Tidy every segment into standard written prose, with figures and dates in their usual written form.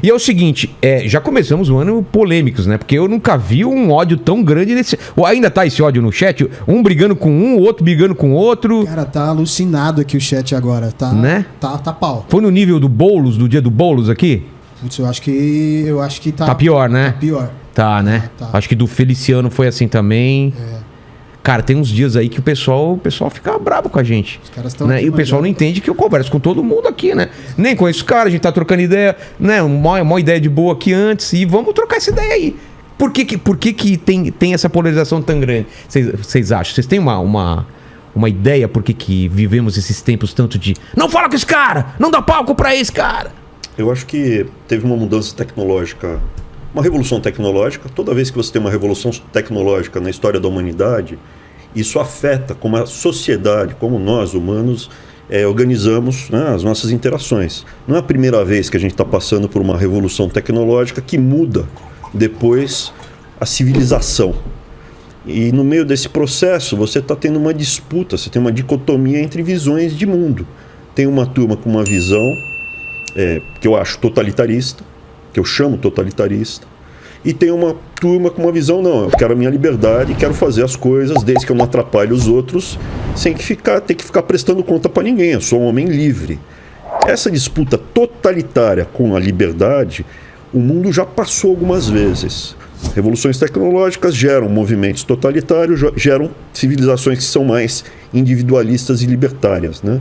E é o seguinte, já começamos o ano polêmicos, né? Porque eu nunca vi um ódio tão grande nesse... Ainda tá esse ódio no chat? Um brigando com um, o outro brigando com o outro. Cara, tá alucinado aqui o chat agora. Tá, né? Tá pau. Foi no nível do Boulos, do dia do Boulos aqui? Putz, eu acho que tá... Tá pior, né? Tá pior. Tá, né? Tá. Acho que do Feliciano foi assim também. Cara, tem uns dias aí que o pessoal fica bravo com a gente. Os caras estão... Né? E o pessoal não entende que eu converso com todo mundo aqui, né? Nem conheço os caras, a gente tá trocando ideia, né? Uma ideia de boa aqui antes e vamos trocar essa ideia aí. Por que tem essa polarização tão grande? Vocês acham? Vocês têm uma ideia por que vivemos esses tempos tanto de não fala com esse cara, não dá palco pra esse cara? Eu acho que teve uma mudança tecnológica, uma revolução tecnológica. Toda vez que você tem uma revolução tecnológica na história da humanidade, isso afeta como a sociedade, como nós humanos organizamos, né, as nossas interações. Não é a primeira vez que a gente está passando por uma revolução tecnológica que muda depois a civilização. E no meio desse processo você está tendo uma disputa, você tem uma dicotomia entre visões de mundo. Tem uma turma com uma visão que eu acho totalitarista, que eu chamo totalitarista, e tem uma turma com uma visão, não, eu quero a minha liberdade, quero fazer as coisas desde que eu não atrapalhe os outros, sem ter que ficar prestando conta para ninguém, eu sou um homem livre. Essa disputa totalitária com a liberdade, o mundo já passou algumas vezes. Revoluções tecnológicas geram movimentos totalitários, geram civilizações que são mais individualistas e libertárias, né?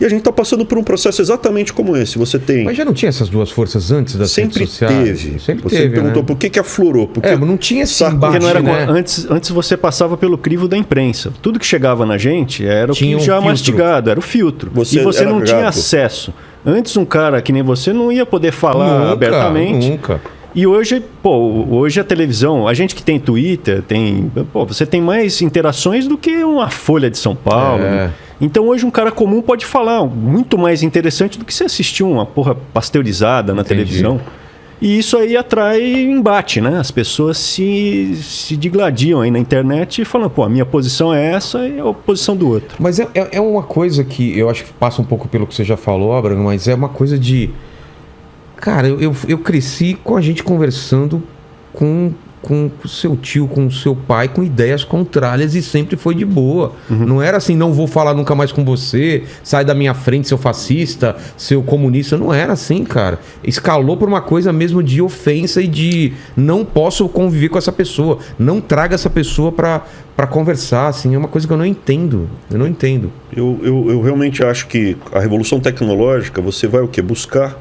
E a gente está passando por um processo exatamente como esse. Você tem... Mas já não tinha essas duas forças antes das redes sociais? Sempre teve. Você perguntou, né? Por que aflorou? Mas não tinha esse embate, porque não era, né? Antes você passava pelo crivo da imprensa. Tudo que chegava na gente era o que já mastigado, era o filtro. E você não tinha acesso. Antes um cara que nem você não ia poder falar abertamente. Nunca. E hoje, hoje a televisão, a gente que tem Twitter, você tem mais interações do que uma Folha de São Paulo. Né? Então hoje um cara comum pode falar muito mais interessante do que você assistir uma porra pasteurizada na televisão. E isso aí atrai embate, né? As pessoas se digladiam aí na internet e falam, a minha posição é essa e a posição do outro. Mas é uma coisa que eu acho que passa um pouco pelo que você já falou, Abraham, mas é uma coisa de... Cara, eu cresci com a gente conversando com o seu tio, com o seu pai, com ideias contrárias e sempre foi de boa. Não era assim, não vou falar nunca mais com você, sai da minha frente, seu fascista, seu comunista. Não era assim, cara. Escalou por uma coisa mesmo de ofensa e de não posso conviver com essa pessoa. Não traga essa pessoa pra conversar, assim. É uma coisa que eu não entendo. Eu realmente acho que a revolução tecnológica, você vai o quê? Buscar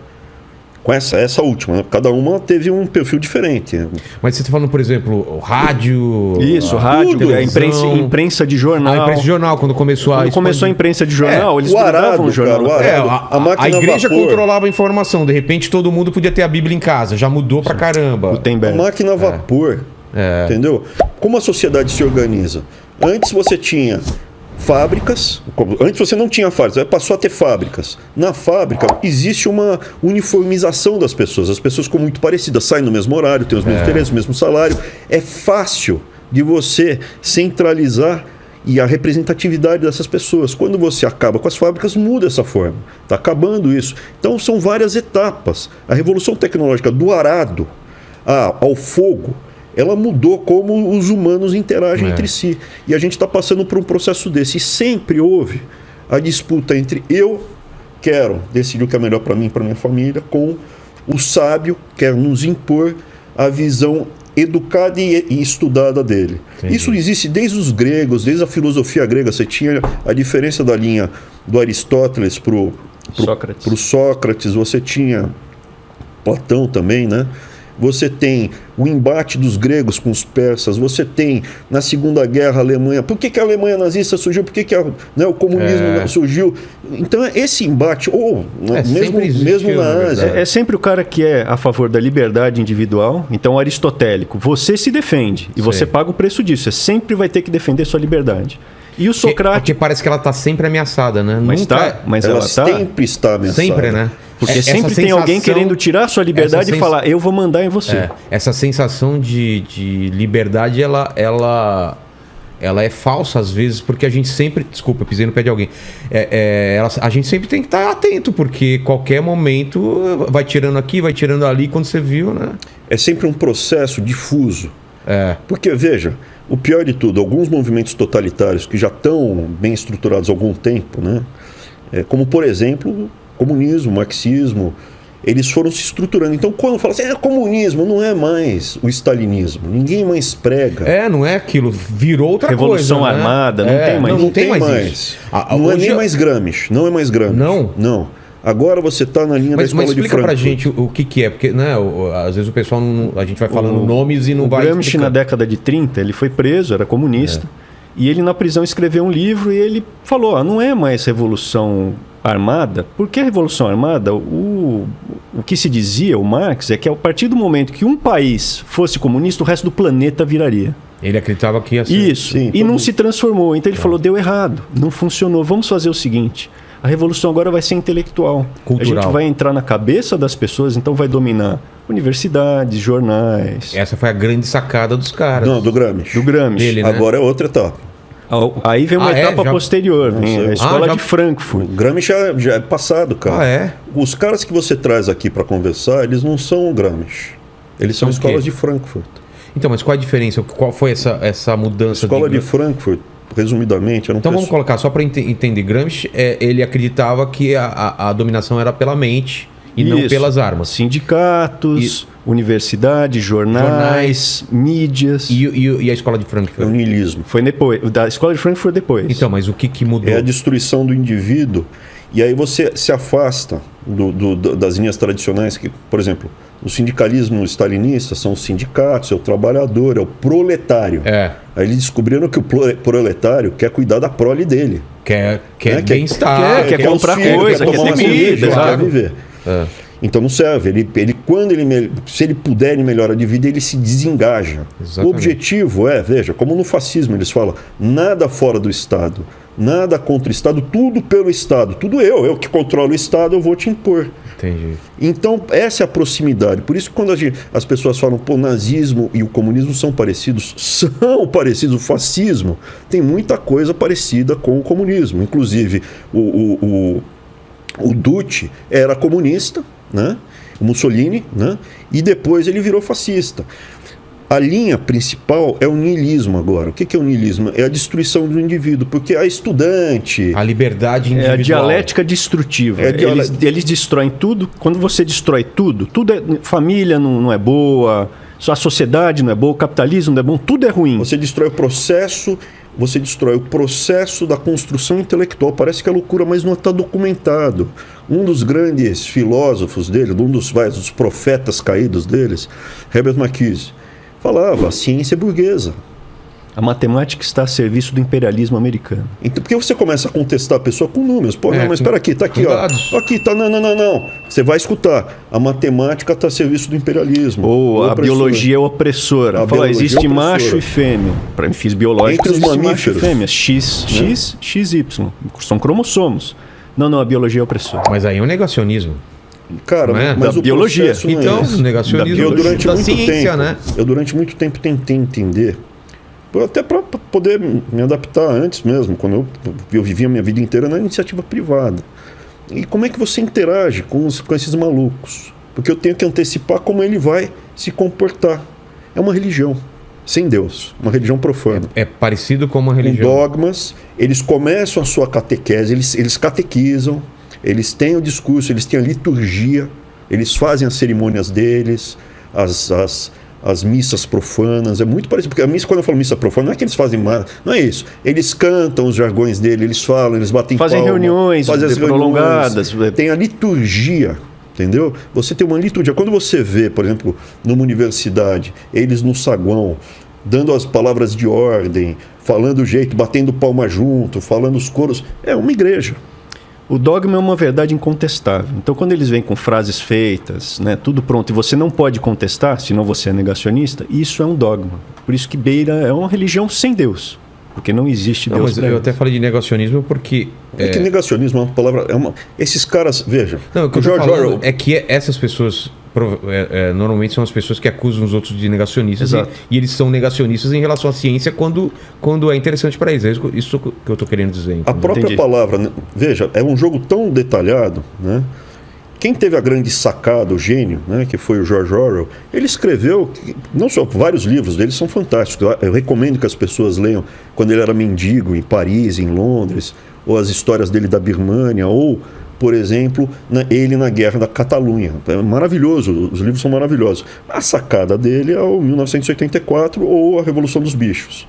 com essa última, né? Cada uma teve um perfil diferente. Mas você está falando, por exemplo, o rádio... Isso, rádio, a imprensa de jornal. A imprensa de jornal, quando começou a imprensa de jornal, eles grudavam o jornal. A igreja controlava a informação. De repente, todo mundo podia ter a Bíblia em casa. Já mudou pra caramba. A máquina a vapor, entendeu? Como a sociedade se organiza? Antes você tinha... fábricas, antes você não tinha fábricas, passou a ter fábricas. Na fábrica existe uma uniformização das pessoas, as pessoas ficam muito parecidas, saem no mesmo horário, têm os mesmos interesses, o mesmo salário. É fácil de você centralizar e a representatividade dessas pessoas. Quando você acaba com as fábricas, muda essa forma. Está acabando isso. Então são várias etapas. A revolução tecnológica do arado ao fogo, ela mudou como os humanos interagem entre si. E a gente está passando por um processo desse. E sempre houve a disputa entre eu quero decidir o que é melhor para mim e para minha família, com o sábio que quer nos impor a visão educada e estudada dele. Entendi. Isso existe desde os gregos, desde a filosofia grega. Você tinha a diferença da linha do Aristóteles para o Sócrates. Você tinha Platão também, né? Você tem o embate dos gregos com os persas, você tem na Segunda Guerra a Alemanha. Por que a Alemanha nazista surgiu? Por que o comunismo surgiu? Então esse embate, mesmo na Ásia. É sempre o cara que é a favor da liberdade individual, então aristotélico. Você se defende e você paga o preço disso. Você sempre vai ter que defender sua liberdade. E o Sócrates... Porque parece que ela está sempre ameaçada, né? Mas ela sempre está ameaçada. Sempre, né? Porque sempre tem alguém querendo tirar sua liberdade e falar, eu vou mandar em você. Essa sensação de liberdade, ela ela é falsa às vezes, porque a gente sempre... Desculpa, eu pisei no pé de alguém. A gente sempre tem que estar atento, porque qualquer momento vai tirando aqui, vai tirando ali, quando você viu, né? É sempre um processo difuso. Porque, veja, o pior de tudo, alguns movimentos totalitários que já estão bem estruturados há algum tempo, né? Como, por exemplo, o comunismo, o marxismo, eles foram se estruturando. Então, quando fala assim, comunismo, não é mais o stalinismo. Ninguém mais prega. Não é aquilo. Virou outra Revolução coisa. Revolução armada, não tem mais. Não tem mais. Não é nem mais Gramsci. Não é mais Gramsci. Não? Agora você está na linha da escola de Frankfurt. Mas explica pra gente o que é, porque né, às vezes o pessoal a gente vai falando nomes e não vai Gramsci explicar. Na década de 30, ele foi preso, era comunista, e ele na prisão escreveu um livro e ele falou, não é mais revolução armada. Por que revolução armada? O que se dizia, o Marx, é que a partir do momento que um país fosse comunista, o resto do planeta viraria. Ele acreditava que ia ser. Isso, Sim, e não se transformou. Então ele falou, deu errado, não funcionou, vamos fazer o seguinte... A revolução agora vai ser intelectual. Cultural. A gente vai entrar na cabeça das pessoas, então vai dominar universidades, jornais. Essa foi a grande sacada dos caras. Não, do Gramsci. Do Gramsci. Dele, né? Agora é outra etapa. Aí vem uma etapa Já... posterior, vem a escola já... de Frankfurt. O Gramsci já é passado, cara. Os caras que você traz aqui para conversar, eles não são o Gramsci. Eles são escolas de Frankfurt. Então, mas qual a diferença? Qual foi essa mudança? Escola de Frankfurt, resumidamente, era um Então vamos colocar, só para entender, Gramsci, ele acreditava que a dominação era pela mente e não pelas armas. Sindicatos, universidades, jornais, mídias. E a escola de Frankfurt? É o niilismo. Foi depois. Da escola de Frankfurt depois. Então, mas o que mudou? É a destruição do indivíduo. E aí você se afasta das linhas tradicionais, que, por exemplo, o sindicalismo stalinista são os sindicatos, é o trabalhador, é o proletário. Aí eles descobriram que o proletário quer cuidar da prole dele. Quer bem-estar. Quer comprar coisa, quer ter comida, quer viver. Então não serve. Se ele puder ele melhora de vida, ele se desengaja. Exatamente. O objetivo veja, como no fascismo eles falam, nada fora do Estado, nada contra o Estado, tudo pelo Estado. Tudo eu que controlo o Estado, eu vou te impor. Entendi. Então, essa é a proximidade. Por isso que quando as pessoas falam, o nazismo e o comunismo são parecidos, o fascismo tem muita coisa parecida com o comunismo. Inclusive, o Duce era comunista, né? O Mussolini, né? E depois ele virou fascista. A linha principal é o niilismo agora. O que é o niilismo? É a destruição do indivíduo, porque a estudante... A liberdade individual. É a dialética destrutiva. Eles destroem tudo. Quando você destrói tudo família não é boa, a sociedade não é boa, o capitalismo não é bom, tudo é ruim. Você destrói o processo da construção intelectual. Parece que é loucura, mas não está documentado. Um dos grandes filósofos dele, um dos profetas caídos deles, Herbert Marcuse, falava, a ciência é burguesa. A matemática está a serviço do imperialismo americano. Então, por que você começa a contestar a pessoa com números? Pô, não, mas espera aqui, tá aqui, ó. Aqui, tá, não. Você vai escutar. A matemática está a serviço do imperialismo. Ou a biologia é opressora. Fala, existe macho e fêmea. Para mim, fiz biológico, entre os mamíferos. Fêmea. X, Y. São cromossomos. Não, a biologia é opressora. Mas aí é um negacionismo. Cara, mas o biologia. Então, negacionismo da ciência, né? Eu durante muito tempo tentei entender, até para poder me adaptar antes mesmo, quando eu vivia a minha vida inteira na iniciativa privada. E como é que você interage com esses malucos? Porque eu tenho que antecipar como ele vai se comportar. É uma religião sem Deus, uma religião profana. É parecido com uma religião. Com dogmas, eles começam a sua catequese, eles catequizam, eles têm o discurso, eles têm a liturgia, eles fazem as cerimônias deles, as missas profanas. É muito parecido, porque a missa, quando eu falo missa profana, não é que eles fazem nada, não é isso. Eles cantam os jargões dele, eles falam, eles batem palma. Fazem reuniões prolongadas. Tem a liturgia, entendeu? Você tem uma liturgia. Quando você vê, por exemplo, numa universidade, eles no saguão, dando as palavras de ordem, falando o jeito, batendo palma junto, falando os coros, é uma igreja. O dogma é uma verdade incontestável. Então, quando eles vêm com frases feitas, né, tudo pronto, e você não pode contestar, senão você é negacionista, isso é um dogma. Por isso que beira é uma religião sem Deus. Porque não existe Deus. Mas eu até falei de negacionismo porque... É que negacionismo é uma palavra... esses caras, veja... Não, o que eu tô falando é que essas pessoas normalmente são as pessoas que acusam os outros de negacionistas e eles são negacionistas em relação à ciência quando é interessante para eles. É isso que eu estou querendo dizer. Então. A própria palavra, veja, é um jogo tão detalhado, né? Quem teve a grande sacada, o gênio, né, que foi o George Orwell, ele escreveu, não só vários livros dele são fantásticos. Eu recomendo que as pessoas leiam quando ele era mendigo em Paris, em Londres, ou as histórias dele da Birmânia, ou, por exemplo, ele na Guerra da Catalunha. É maravilhoso, os livros são maravilhosos. A sacada dele é o 1984 ou a Revolução dos Bichos.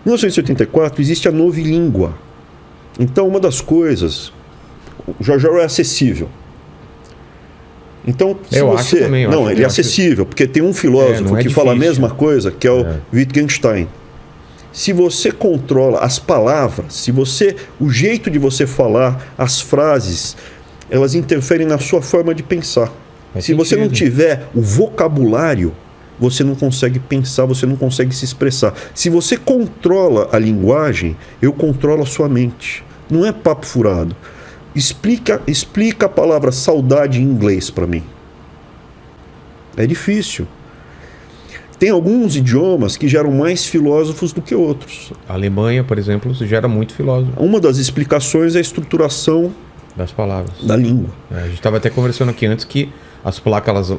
Em 1984 existe a novilíngua. Então, uma das coisas, o George Orwell é acessível. Então, se você... Também, ele é acessível, porque tem um filósofo que fala a mesma coisa, que é o Wittgenstein. Se você controla as palavras, o jeito de você falar, as frases, elas interferem na sua forma de pensar. Se você não tiver o vocabulário, você não consegue pensar, você não consegue se expressar. Se você controla a linguagem, eu controlo a sua mente. Não é papo furado. Explica a palavra saudade em inglês para mim. É difícil. Tem alguns idiomas que geram mais filósofos do que outros. A Alemanha, por exemplo, gera muito filósofo. Uma das explicações é a estruturação das palavras, da língua. A gente estava até conversando aqui antes que as placas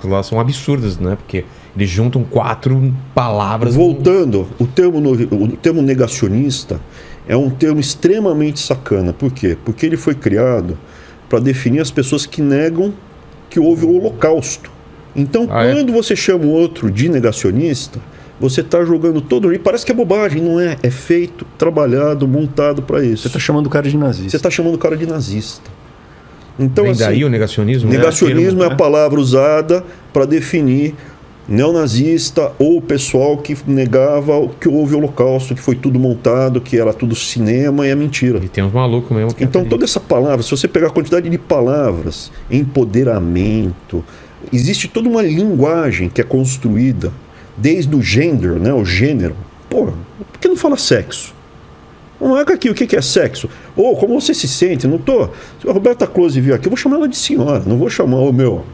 lá são absurdas, né? Porque eles juntam 4 palavras. Voltando, o termo negacionista é um termo extremamente sacana. Por quê? Porque ele foi criado para definir as pessoas que negam que houve o Holocausto. Então, quando você chama o outro de negacionista, você está jogando todo... E parece que é bobagem, não é? É feito, trabalhado, montado para isso. Você está chamando o cara de nazista. Você está chamando o cara de nazista. Então, vem daí o negacionismo? Negacionismo é a palavra usada para definir neonazista ou o pessoal que negava que houve o Holocausto, que foi tudo montado, que era tudo cinema e é mentira. E tem uns malucos mesmo que então toda essa palavra, se você pegar a quantidade de palavras, empoderamento, existe toda uma linguagem que é construída desde o gender, né, o gênero. Pô, por que não fala sexo? Vamos lá aqui, o que é sexo? Ou como você se sente? Não tô. Se a Roberta Close vir aqui, eu vou chamar ela de senhora, não vou chamar o meu.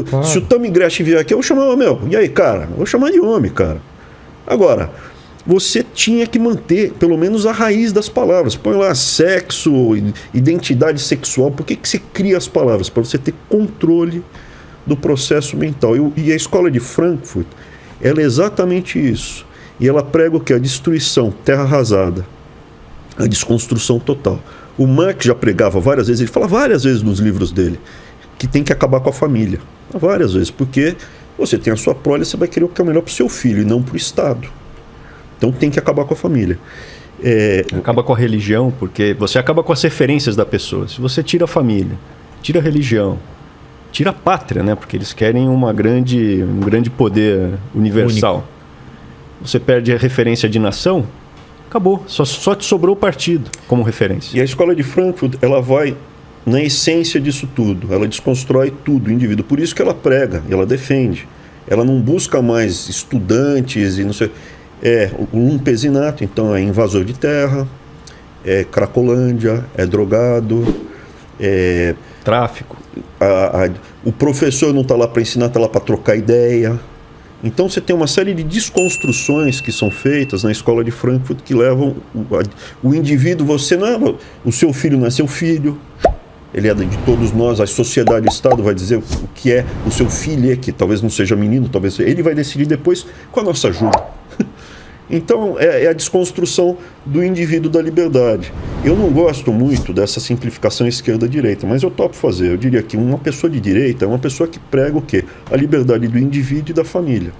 Claro. Se o Tammy Gretchen vier aqui, eu vou chamar o meu. E aí, cara? Eu vou chamar de homem, cara. Agora, você tinha que manter pelo menos a raiz das palavras. Põe lá sexo, identidade sexual. Por que você cria as palavras? Para você ter controle do processo mental. E a escola de Frankfurt, ela é exatamente isso. E ela prega o que? A destruição, terra arrasada. A desconstrução total. O Marx já pregava várias vezes, ele fala várias vezes nos livros dele, que tem que acabar com a família. Várias vezes, porque você tem a sua prole, você vai querer o que é melhor para o seu filho e não para o Estado. Então tem que acabar com a família. Acaba com a religião, porque você acaba com as referências da pessoa. Se você tira a família, tira a religião, tira a pátria, né? Porque eles querem um grande poder universal. Único. Você perde a referência de nação, acabou. Só te sobrou o partido como referência. E a escola de Frankfurt, ela vai na essência disso tudo. Ela desconstrói tudo, o indivíduo. Por isso que ela prega, ela defende. Ela não busca mais estudantes e não sei... o lumpesinato, então é invasor de terra, é cracolândia, é drogado, é... tráfico. O professor não está lá para ensinar, está lá para trocar ideia. Então você tem uma série de desconstruções que são feitas na escola de Frankfurt que levam o indivíduo, o seu filho não é seu filho, ele é de todos nós, a sociedade, o Estado vai dizer o que é o seu filho, que talvez não seja menino, talvez ele vai decidir depois com a nossa ajuda. Então é a desconstrução do indivíduo da liberdade. Eu não gosto muito dessa simplificação esquerda-direita, mas eu topo fazer. Eu diria que uma pessoa de direita é uma pessoa que prega o quê? A liberdade do indivíduo e da família.